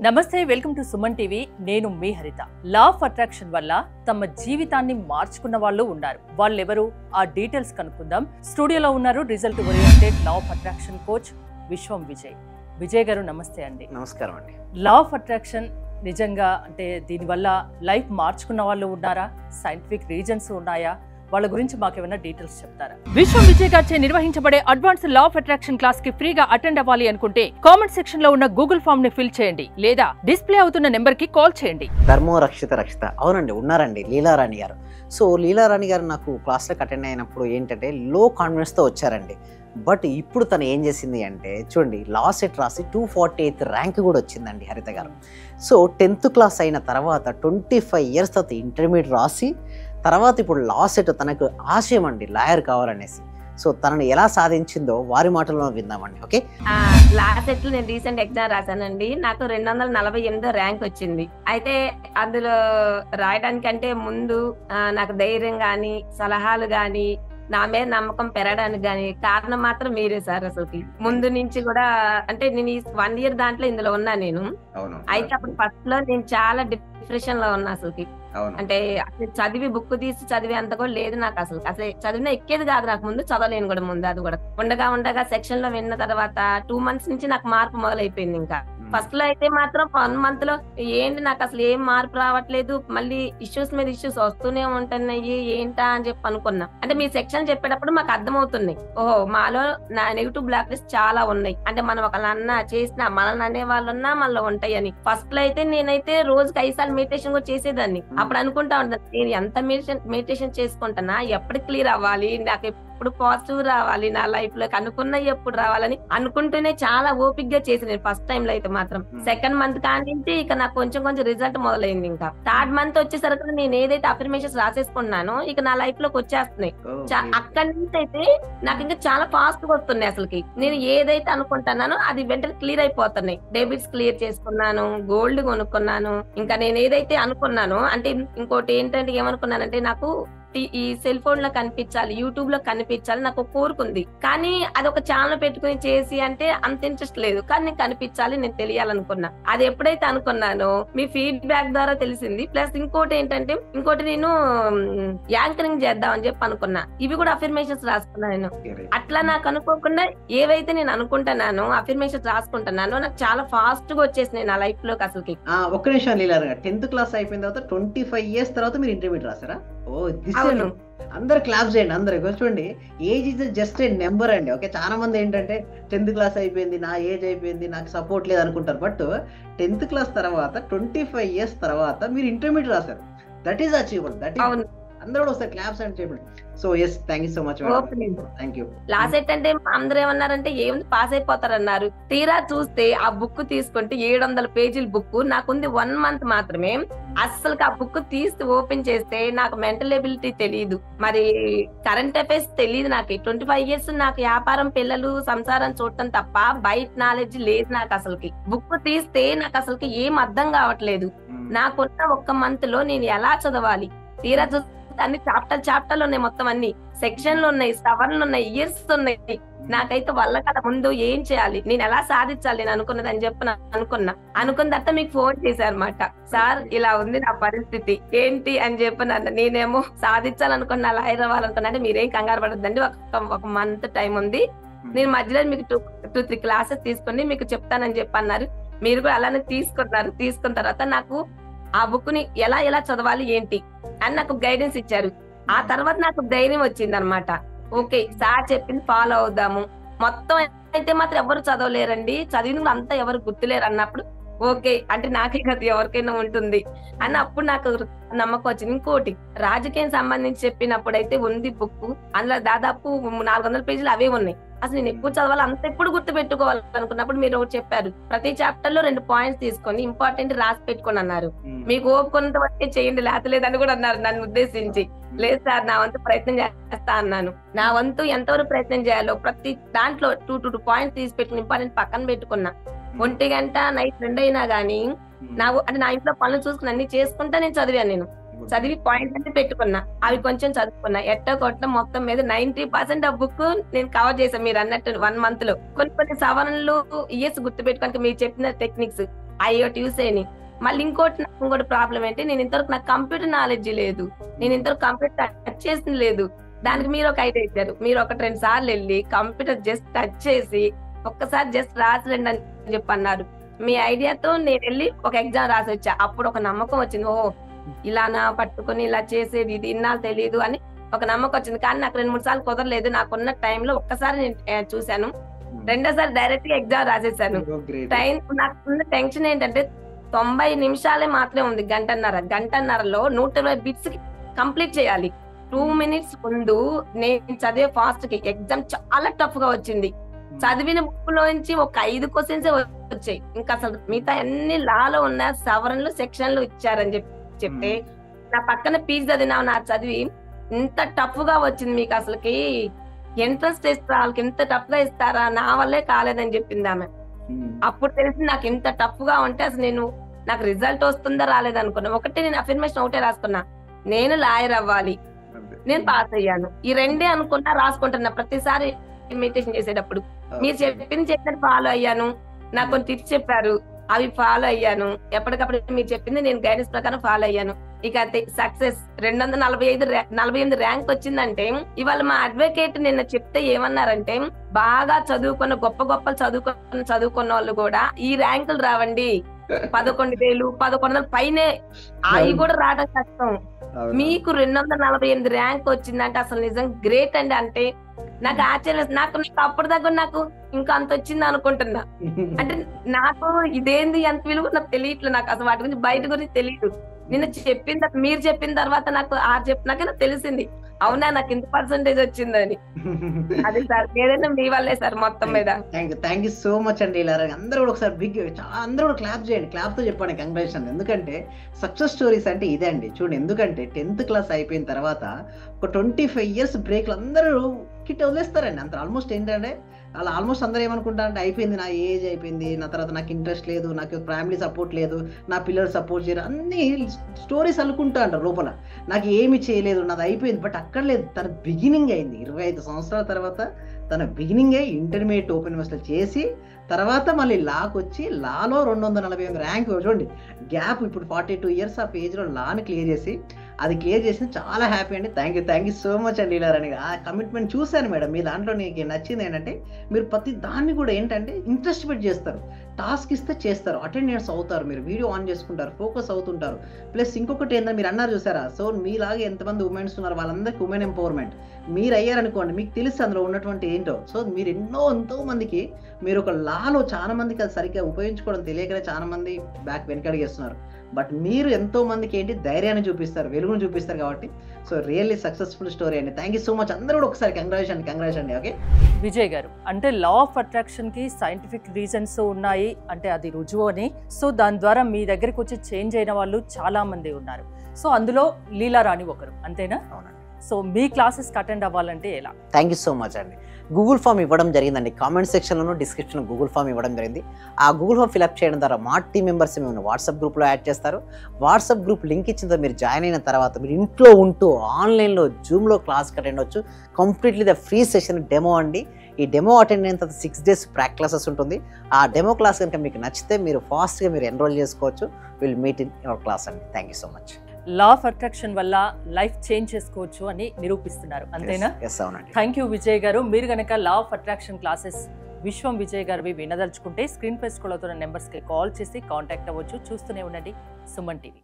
నమస్తే, welcome to Suman TV. నేను మీ హరిత. లా ఆఫ్ అట్రాక్షన్ వల్ల తమ జీవితాన్ని మార్చుకున్న వాళ్ళు ఉన్నారు. వాళ్ళెవరు? ఆ డీటెయిల్స్ కనుక్కుందాం. స్టూడియోలో ఉన్నారు result oriented law of attraction coach విశ్వం విజయ్. విజయ్ గారు నమస్తే అండి. నమస్కారం అండి. లా ఆఫ్ అట్రాక్షన్ నిజంగా అంటే దీనివల్ల లైఫ్ మార్చుకున్న వాళ్ళు ఉన్నారా? సైంటిఫిక్ రీజన్స్ ఉన్నాయా? వాళ్ళ గురించి మాకేమైనా డీటెయిల్స్ చెప్తారా? విశ్వం విజయ్ గారిచే నిర్వహించబడే advance law of attraction class కి ఫ్రీగా అటెండ్ అవ్వాలి అనుకుంటే కామెంట్ సెక్షన్ లో ఉన్న గూగుల్ ఫామ్ ని ఫిల్ చేయండి, లేదా డిస్ప్లే అవుతున్న నెంబర్ కి కాల్ చేయండి. ధర్మో రక్షిత రక్షిత, అవునండి, ఉన్నారండి లీలారాణి గారు. సో లీలారాణి గారు నాకు క్లాస్లకు అటెండ్ అయినప్పుడు ఏంటంటే లో కాన్ఫిడెన్స్తో వచ్చారండి. బట్ ఇప్పుడు తను ఏం చేసింది అంటే చూడండి, లా సెట్ రాసి 248th ర్యాంక్ కూడా వచ్చిందండి హరిత గారు. సో 10th క్లాస్ అయిన తర్వాత 25 years తర్వాత ఇంటర్మీడియట్ రాసి తర్వాత ఇప్పుడు లా సెట్ తనకు ఆశయం అండి, లాయర్ కావాలనేసి. సో తనని ఎలా సాధించిందో వారి మాటల్లో విందామండి. ఓకే, లా సెట్ నేను రీసెంట్ ఎగ్జామ్ రాశానండి. నాకు 248 ర్యాంక్ వచ్చింది. అయితే అందులో రాయడానికంటే ముందు నాకు ధైర్యం గాని సలహాలు గాని నా మీద నమ్మకం పెరగడానికి గాని కారణం మాత్రం మీరే సార్. అసలుకి ముందు నుంచి కూడా అంటే నేను 1 year దాంట్లో ఇందులో ఉన్నా నేను. అయితే అప్పుడు ఫస్ట్ లో నేను చాలా డిప్రెషన్ లో ఉన్నా అసలుకి. అంటే అసలు చదివి బుక్ తీసి చదివే అంత కూడా లేదు నాకు. అసలు చదివినా ఎక్కేది కాదు నాకు. ముందు చదవలేను కూడా ముందు. అది కూడా ఉండగా సెక్షన్ లో విన్న తర్వాత 2 months నుంచి నాకు మార్పు మొదలైపోయింది. ఇంకా ఫస్ట్ లో అయితే మాత్రం 1 month లో ఏంటి నాకు అసలు ఏం మార్పు రావట్లేదు, మళ్ళీ ఇష్యూస్ మీద ఇష్యూస్ వస్తూనే ఉంటున్నాయి, ఏంటా అని చెప్పి అనుకున్నా. అంటే మీ సెక్షన్ చెప్పేటప్పుడు మాకు అర్థమవుతున్నాయి, ఓహో మాలో నెగిటివ్ బ్లాక్ లిస్ట్ చాలా ఉన్నాయి. అంటే మనం ఒకళ్ళన్నా చేసినా మనల్ని అనే వాళ్ళు ఉన్నా మనలో ఉంటాయి అని. ఫస్ట్ లో అయితే నేనైతే రోజుకి 5 సార్లు మెడిటేషన్ కూడా చేసేదాన్ని. అప్పుడు అనుకుంటా ఉంటాను, నేను ఎంత మెడిటేషన్ చేసుకుంటున్నా, ఎప్పుడు క్లియర్ అవ్వాలి, నాకు ఎప్పుడు పాజిటివ్ రావాలి నా లైఫ్ లోకి, అనుకున్న ఎప్పుడు రావాలని అనుకుంటూనే చాలా ఓపిక్ గా చేసి నేను ఫస్ట్ టైం లో అయితే మాత్రం. సెకండ్ మంత్ కానించి ఇక నాకు కొంచెం రిజల్ట్ మొదలైంది. ఇంకా థర్డ్ మంత్ వచ్చేసరికి నేను ఏదైతే అఫర్మేషన్స్ రాసేసుకున్నానో ఇక నా లైఫ్ లోకి వచ్చేస్తున్నాయి. అక్కడి నుంచి అయితే నాకు ఇంకా చాలా ఫాస్ట్ గా వస్తున్నాయి. అసలుకి నేను ఏదైతే అనుకుంటున్నానో అది వెంటనే క్లియర్ అయిపోతున్నాయి. డెబిట్స్ క్లియర్ చేసుకున్నాను, గోల్డ్ కొనుక్కున్నాను. ఇంకా నేను ఏదైతే అనుకున్నానో, అంటే ఇంకోటి ఏంటంటే ఏమనుకున్నానంటే నాకు ఈ సెల్ ఫోన్ లో కనిపించాలి, యూట్యూబ్ లో కనిపించాలి, నాకు కోరుకుంది. కానీ అది ఒక ఛానల్ పెట్టుకుని చేసి అంటే అంత ఇంట్రెస్ట్ లేదు. కానీ నేను కనిపించాలి, నేను తెలియాలనుకున్నా. అది ఎప్పుడైతే అనుకున్నానో మీ ఫీడ్బ్యాక్ ద్వారా తెలిసింది. ప్లస్ ఇంకోటి నేను యాంకరింగ్ చేద్దాం అని చెప్పి అనుకున్నా. ఇవి కూడా అఫర్మేషన్స్ రాసుకున్నా నేను. అట్లా నాకు అనుకోకుండా ఏవైతే నేను అనుకుంటున్నానో అఫర్మేషన్స్ రాసుకుంటున్నానో నాకు చాలా ఫాస్ట్ గా వచ్చేసినాయి నా లైఫ్ లోకి. అసలుకి ఒక్క నిమిషం లీలా గారు, 10th క్లాస్ అయిపోయిన తర్వాత 25 years తర్వాత మీరు ఇంటర్మీడియట్ రాసారా? అందరు క్లాప్స్ చేయండి. అందరు చూడండి, age is just a number అండి. ఓకే, చాలా మంది ఏంటంటే 10th క్లాస్ అయిపోయింది, నా ఏజ్ అయిపోయింది, నాకు సపోర్ట్ లేదు అనుకుంటారు. బట్ 10th క్లాస్ తర్వాత 25 years తర్వాత మీరు ఇంటర్మీడియట్ రాశారు. That is achievable. That is అందరూ కూడా వస్తారు క్లాప్స్ అని చెప్పండి. So yes, thank you so much. Thank you. Last at అంటే అందరూ ఏమన్నారంటే ఏముంది పాస్ అయిపోతారన్నారు. తీరా చూస్తే ఆ బుక్ తీసుకుంటే 700 pages బుక్ నాకుంది 1 month మాత్రమే. అస్సలు ఆ బుక్ తీసి ఓపెన్ చేస్తే నాకు మెంటల్ ఎబిలిటీ తెలియదు, మరి కరెంట్ అఫైర్స్ తెలియదు. నాకు 25 years నాకు వ్యాపారం, పిల్లలు, సంసారం చూడటం తప్ప బయట నాలెడ్జ్ లేదు నాకు. అసలుకి బుక్ తీస్తే నాకు అసలుకి ఏం అర్థం కావట్లేదు. నాకున్న 1 month లో నేను ఎలా చదవాలి? తీరా చూస్తే అన్ని చాప్టర్లు ఉన్నాయి, మొత్తం అన్ని సెక్షన్లు ఉన్నాయి, సవర్లు ఉన్నాయి, ఇయర్స్ ఉన్నాయి. నాకైతే వల్ల కదా. ముందు ఏం చేయాలి, నేను ఎలా సాధించాలి నేను అనుకున్నది అని చెప్పి అనుకున్న తర్వాత మీకు ఫోన్ చేశారు అనమాట. సార్ ఇలా ఉంది నా పరిస్థితి ఏంటి అని చెప్పి నేనేమో సాధించాలనుకున్నా, లాయర్ అవ్వాలనుకున్నా. అంటే మీరేం కంగారు పడద్దండి, ఒక month టైం ఉంది, నేను మధ్యలో మీకు 2-3 classes తీసుకొని మీకు చెప్తానని చెప్పి అన్నారు. మీరు కూడా అలానే తీసుకున్నారు. తీసుకున్న తర్వాత నాకు ఆ బుక్ ని ఎలా చదవాలి ఏంటి అని నాకు గైడెన్స్ ఇచ్చారు. ఆ తర్వాత నాకు ధైర్యం వచ్చింది అనమాట. ఓకే, సార్ చెప్పింది ఫాలో అవుదాము. మొత్తం అయితే మాత్రం ఎవరు చదవలేరండి, చదివిన అంతా ఎవరు గుర్తులేరు అన్నప్పుడు ఓకే అంటే నాకే కదా ఎవరికైనా ఉంటుంది అని అప్పుడు నాకు నమ్మకం వచ్చింది. ఇంకోటి రాజకీయం సంబంధించి చెప్పినప్పుడు అయితే ఉంది బుక్, అందులో దాదాపు 400 pages అవే ఉన్నాయి. అసలు నేను ఎక్కువ చదవాలి, అంత ఎప్పుడు గుర్తు పెట్టుకోవాలి అనుకున్నప్పుడు మీరు ఒకటి చెప్పారు, ప్రతి చాప్టర్ లో 2 points తీసుకొని ఇంపార్టెంట్ రాసి పెట్టుకొని అన్నారు. మీకు ఓపుకున్నంత వరకే చేయండి, లేదని కూడా అన్నారు నన్ను ఉద్దేశించి. లేదు సార్, నా వంతు ప్రయత్నం చేస్తా అన్నాను. నా వంతు ఎంతవరకు ప్రయత్నం చేయాలో ప్రతి దాంట్లో 2 points తీసి పెట్టుకుని ఇంపార్టెంట్ పక్కన పెట్టుకున్నా. 1 గంట నైట్ 2 అయినా గానీ అంటే నా ఇంట్లో పనులు చూసుకుని అన్ని చేసుకుంటా నేను చదివి పాయింట్స్ అంటే పెట్టుకున్నా. అవి కొంచెం చదువుకున్నా. ఎట్టో కొట్ట మొత్తం మీద 90% ఆ బుక్ నేను కవర్ చేశాను. మీరు అన్నట్టు 1 month లో కొన్ని సవరణలు ఇయర్స్ గుర్తు పెట్టుకోనికి మీరు చెప్పిన టెక్నిక్స్ అయ్యో ట్యూసేని. మళ్ళీ ఇంకోటి ప్రాబ్లం ఏంటి, నేను ఇంతవరకు నాకు కంప్యూటర్ నాలెడ్జ్ లేదు, నేను ఇంతవరకు కంప్యూటర్ టచ్ చేసింది లేదు. దానికి మీరు ఒక ఐడియా ఇచ్చారు. మీరు 1-2 సార్లు వెళ్ళి కంప్యూటర్ జస్ట్ టచ్ చేసి ఒక్కసారి జస్ట్ రాసిరండి అని చెప్పి అన్నారు. మీ ఐడియాతో నేను వెళ్ళి ఒక ఎగ్జామ్ రాసి వచ్చా. అప్పుడు ఒక నమ్మకం వచ్చింది, ఓహో ఇలానా పట్టుకొని ఇలా చేసేది, ఇది ఇన్నాళ్ళు తెలియదు అని ఒక నమ్మకం వచ్చింది. కానీ నాకు 2-3 సార్లు కుదరలేదు. నాకున్న టైంలో ఒక్కసారి నేను చూశాను, రెండోసారి డైరెక్ట్ గా ఎగ్జామ్ రాసేసాను. టైం నాకున్న టెన్షన్ ఏంటంటే 90 నిమిషాలే మాత్రమే ఉంది, గంటన్నరలో 120 బిట్స్ కంప్లీట్ చేయాలి. 2 minutes ముందు నేను చదివే ఫాస్ట్ కి ఎగ్జామ్ చాలా టఫ్ గా వచ్చింది. చదివిన బుక్ లోంచి ఒక 5 క్వశ్చన్స్ వచ్చాయి. ఇంకా అసలు మిగతా అన్ని లాలో ఉన్న సవరణలు సెక్షన్లు ఇచ్చారని చెప్తే నా పక్కన పీజీ చదివినా నా చదివి ఇంత టఫ్ గా వచ్చింది, మీకు అసలుకి ఎంట్రన్స్ టెస్ట్ వాళ్ళకి ఇంత టఫ్ గా ఇస్తారా, నా వల్లే కాలేదని చెప్పింది ఆమె. అప్పుడు తెలిసి నాకు ఇంత టఫ్ గా ఉంటే అసలు నాకు రిజల్ట్ వస్తుందా రాలేదనుకున్నా. నేను అఫర్మేషన్ ఒకటే రాసుకున్నా, నేను లాయర్ అవ్వాలి, నేను పాస్ అయ్యాను. ఈ రెండే అనుకుంటా రాసుకుంటున్నా ప్రతిసారి మెడిటేషన్ చేసేటప్పుడు. మీరు చెప్పినట్టు ఫాలో అయ్యాను, నాకు కొన్ని టిప్స్ చెప్పారు, అవి ఫాలో అయ్యాను. ఎప్పటికప్పుడు మీరు చెప్పింది నేను గైడెన్స్ ప్రకారం ఫాలో అయ్యాను. ఇక సక్సెస్ 248 ర్యాంక్ వచ్చిందంటే, ఇవాళ మా అడ్వకేట్ నిన్న చెప్తే ఏమన్నారంటే, బాగా చదువుకున్న గొప్ప చదువుకున్న వాళ్ళు కూడా ఈ ర్యాంకులు రావండి, 11,000 1100 పైనే, అవి కూడా రావడం కష్టం. మీకు 248 ర్యాంక్ వచ్చిందంటే అసలు నిజం గ్రేట్ అండి. అంటే నాకు ఆశ్చర్యం, నాకు అప్పటిదాకా నాకు ఇంకా అంత వచ్చింది అనుకుంటున్నా. అంటే నాకు ఇదేంది అంత విలువ నాకు తెలియట్లేదు, నాకు అసలు వాటి గురించి బయట గురించి తెలియదు. మీరు చెప్పిన తర్వాత నాకు చెప్పినాకే నాకు తెలిసింది, అవునా నాకు ఇంత పర్సెంటేజ్ వచ్చిందని. అది సార్ ఏదైనా మీ వల్లే సార్ మొత్తం మీద. థ్యాంక్ యూ సో మచ్ అండి. ఇలా అందరూ కూడా ఒకసారి అందరూ కూడా క్లాప్ చేయండి, క్లాప్ తో చెప్పండి కంగ్రాచులేషన్. ఎందుకంటే సక్సెస్ స్టోరీస్ అంటే ఇదే అండి. చూడండి, ఎందుకంటే 10th క్లాస్ అయిపోయిన తర్వాత ఒక 25 years బ్రేక్లు అందరూ కిట్ వదిలేస్తారండి. అంత ఆల్మోస్ట్ ఏంటంటే అలా ఆల్మోస్ట్ అందరూ ఏమనుకుంటా అంటే, అయిపోయింది నా ఏజ్ అయిపోయింది, నా తర్వాత నాకు ఇంట్రెస్ట్ లేదు, నాకు ఫ్యామిలీ సపోర్ట్ లేదు, నా పిల్లలు సపోర్ట్ చేయరు, అన్ని స్టోరీస్ అనుకుంటా అంటారు లోపల, నాకు ఏమి చేయలేదు, నాది అయిపోయింది. బట్ అక్కడ లేదు, తన బిగినింగ్ అయింది. 25 సంవత్సరాల తర్వాత తన బిగినింగ్ అయ్యి ఇంటర్మీడియట్ ఓపెన్ యూనివర్సిటీ చేసి తర్వాత మళ్ళీ లాకి వచ్చి లాలో 248 ర్యాంక్. చూడండి గ్యాప్, ఇప్పుడు 42 years ఆఫ్ ఏజ్లో లాని క్లియర్ చేసి అది క్లియర్ చేసింది. చాలా హ్యాపీ అండి. థ్యాంక్ యూ సో మచ్ అండి లీలారాణి. ఆ కమిట్మెంట్ చూశాను మేడం మీ దాంట్లో. నీకు నచ్చింది ఏంటంటే, మీరు ప్రతి దాన్ని కూడా ఏంటంటే ఇంట్రెస్ట్ పెట్టి చేస్తారు, టాస్క్ ఇస్తే చేస్తారు, అటెండెన్స్ అవుతారు, మీరు వీడియో ఆన్ చేసుకుంటారు, ఫోకస్ అవుతుంటారు. ప్లస్ ఇంకొకటి ఏంటంటే, మీరు అన్నారు చూసారా, సో మీలాగే ఎంతమంది ఉమెన్స్ ఉన్నారు వాళ్ళందరికీ ఉమెన్ ఎంపవర్మెంట్ మీరు అయ్యారనుకోండి, మీకు తెలుసు అందులో ఉన్నటువంటి ఏంటో. సో మీరు ఎంతో మందికి, మీరు ఒక లాలో చాలా మందికి అది సరిగ్గా ఉపయోగించుకోవడం తెలియకనే చాలా మంది వెనకడిగేస్తున్నారు. బట్ మీరు ఎంతో మందికి ఏంటి ధైర్యాన్ని చూపిస్తారు, వెలుగును చూపిస్తారు. కాబట్టి సో రియల్లీ సక్సెస్ఫుల్ స్టోరీ అండి. Thank you so much. అందరూ కూడా ఒకసారి కంగ్రాచులేషన్ అండి. ఓకే విజయ్ గారు, అంటే లా ఆఫ్ అట్రాక్షన్ కి సైంటిఫిక్ రీజన్స్ ఉన్నాయి అంటే అది రుజువు అని. సో దాని ద్వారా మీ దగ్గరికి వచ్చి చేంజ్ అయిన వాళ్ళు చాలా మంది ఉన్నారు. సో అందులో లీలారాణి ఒకరు, అంతేనా? అవునండి. సో మీ క్లాసెస్కి అటెండ్ అవ్వాలంటే ఎలా? థ్యాంక్ యూ సో మచ్ అండి. గూగుల్ ఫామ్ ఇవ్వడం జరిగిందండి. కామెంట్ సెక్షన్లోనూ డిస్క్రిప్షన్లో గూగుల్ ఫామ్ ఇవ్వడం జరిగింది. ఆ గూగుల్ ఫామ్ ఫిల్అప్ చేయడం ద్వారా మా టీం మెంబర్స్ మేము వాట్సాప్ గ్రూప్లో యాడ్ చేస్తారు. వాట్సాప్ గ్రూప్ లింక్ ఇచ్చిన తర్వాత మీరు జాయిన్ అయిన తర్వాత మీరు ఇంట్లో ఉంటూ ఆన్లైన్లో జూమ్లో క్లాస్కి అటెండ్ అవ్వచ్చు. Completely the free session demo అండి. ఈ డెమో అటెండ్ అయిన తర్వాత 6 days ప్రాక్ క్లాసెస్ ఉంటుంది. ఆ డెమో క్లాస్ కనుక మీకు నచ్చితే మీరు ఫాస్ట్గా మీరు ఎన్రోల్ చేసుకోవచ్చు. Will meet in your class అండి. Thank you so much. Law of attraction వల్ల లైఫ్ చేంజ్ చేసుకోవచ్చు అని నిరూపిస్తున్నారు, అంతేనా? అవునండి. థ్యాంక్ యూ విజయ్ గారు. మీరు కనుక లా ఆఫ్ అట్రాక్షన్ క్లాసెస్ విశ్వం విజయ్ గారివి వినదలుచుకుంటే స్క్రీన్ పై స్క్రోల్ అవుతున్న నెంబర్స్కి కాల్ చేసి కాంటాక్ట్ అవ్వచ్చు. చూస్తూనే ఉండండి సుమన్ టీవీ.